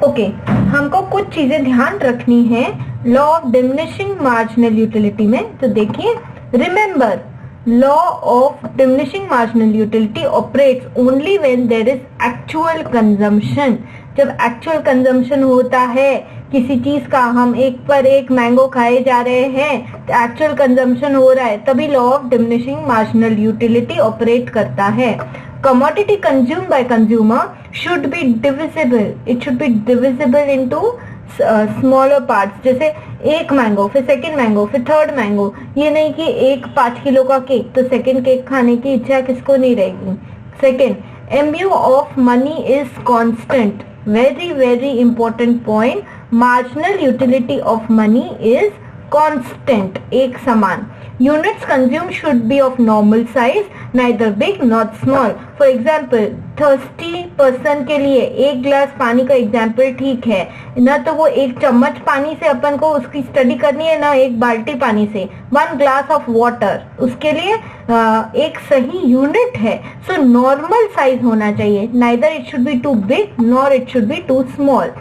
Okay, हमको कुछ चीजें ध्यान रखनी है law of diminishing marginal utility में। तो देखिए, remember, law of diminishing marginal utility operates only when there is actual consumption. जब एक्चुअल कंजम्पशन होता है किसी चीज का, हम एक पर एक मैंगो खाए जा रहे हैं, तो एक्चुअल कंजम्पशन हो रहा है, तभी law of diminishing marginal utility operate करता है। commodity consumed by consumer should be divisible, it should be divisible into smaller parts. जैसे एक मैंगो, फिर सेकंड मैंगो, फिर थर्ड मैंगो। ये नहीं कि एक 5 किलो का केक, तो सेकंड केक खाने की इच्छा किसको नहीं रहेगी। Second, MU of money is constant, very very important point. Marginal utility of money is constant, एक समान। Units consumed should be of normal size, neither big not small. For example, thirsty person के लिए एक glass पानी का example ठीक है ना, तो वो एक चम्मच पानी से अपन को उसकी स्टडी करनी है ना, एक बाल्टी पानी से। 1 ग्लास ऑफ वाटर उसके लिए एक सही यूनिट है। सो नॉर्मल साइज होना चाहिए, neither it should be too big nor it should be too small.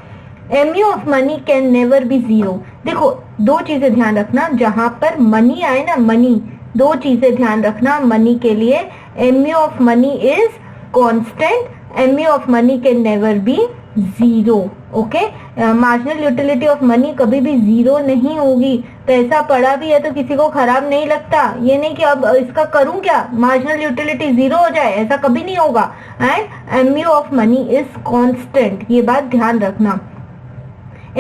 MU of money can never be zero. देखो, दो चीजें ध्यान रखना, जहां पर मनी आए ना, मनी, दो चीजें ध्यान रखना मनी के लिए। MU of money is constant, MU of money can never be zero. Okay, marginal utility of money कभी भी जीरो नहीं होगी। पैसा पड़ा भी है तो किसी को खराब नहीं लगता, ये नहीं कि अब इसका करूं क्या, मार्जिनल यूटिलिटी जीरो हो जाए, ऐसा कभी नहीं होगा। And MU of money is constant, ये बात ध्यान रखना।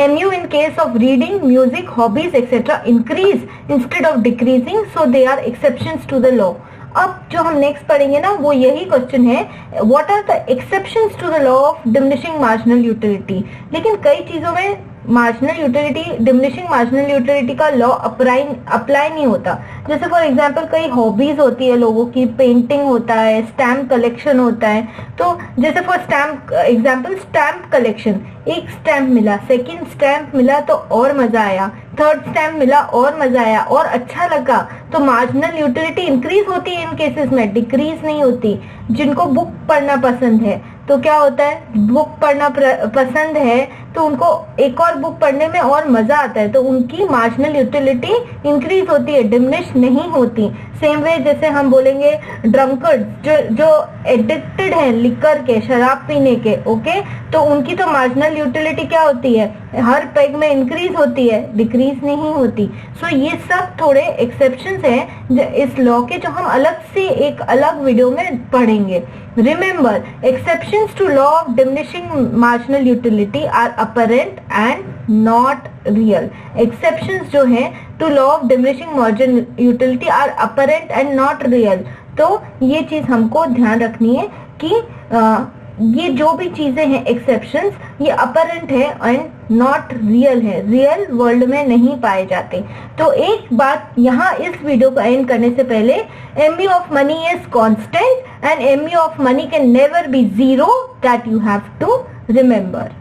MU in case of reading, music, hobbies, etc. increase instead of decreasing, so they are exceptions to the law. अब जो हम नेक्स्ट पढ़ेंगे ना, वो यही क्वेश्चन है, what are the exceptions to the law of diminishing marginal utility. लेकिन कई चीजों में marginal utility, diminishing marginal utility का लॉ अप्लाई नहीं होता। जैसे फॉर एग्जांपल कई हॉबीज होती है लोगों की, पेंटिंग होता है, स्टैम्प कलेक्शन होता है। तो जैसे for stamp example, stamp collection, एक स्टैम्प मिला, सेकंड स्टैम्प मिला तो और मजा आया, थर्ड स्टैम्प मिला और मजा आया और अच्छा लगा, तो मार्जिनल यूटिलिटी इंक्रीज होती है इन केसेस में, डिक्रीज नहीं होती। जिनको बुक पढ़ना पसंद है तो क्या होता है, बुक पढ़ना पसंद है तो उनको एक और बुक पढ़ने में और मजा आता है, तो उनकी मार्जिनल यूटिलिटी इंक्रीज होती है, डिमिनिश नहीं होती। सेम वे जैसे हम बोलेंगे ड्रंकर्ड, जो एडिक्टेड है लिकर के, शराब पीने के, ओके, तो उनकी तो मार्जिनल यूटिलिटी क्या होती है, हर पेग में इंक्रीज होती है, डिक्रीज नहीं होती। सो ये सब थोड़े एक्सेप्शंस हैं इस लॉ के, जो हम अलग से एक अलग वीडियो में पढ़ेंगे। Remember, exceptions to law of diminishing marginal utility are apparent and not real. Exceptions जो है to law of diminishing marginal utility are apparent and not real. तो ये चीज हमको ध्यान रखनी है कि ये जो भी चीजें हैं एक्सेप्शंस, ये अपरेंट है एंड नॉट रियल है, रियल वर्ल्ड में नहीं पाए जाते। तो एक बात यहाँ इस वीडियो को एंड करने से पहले, MU of money is constant and MU of money can never be zero, that you have to remember.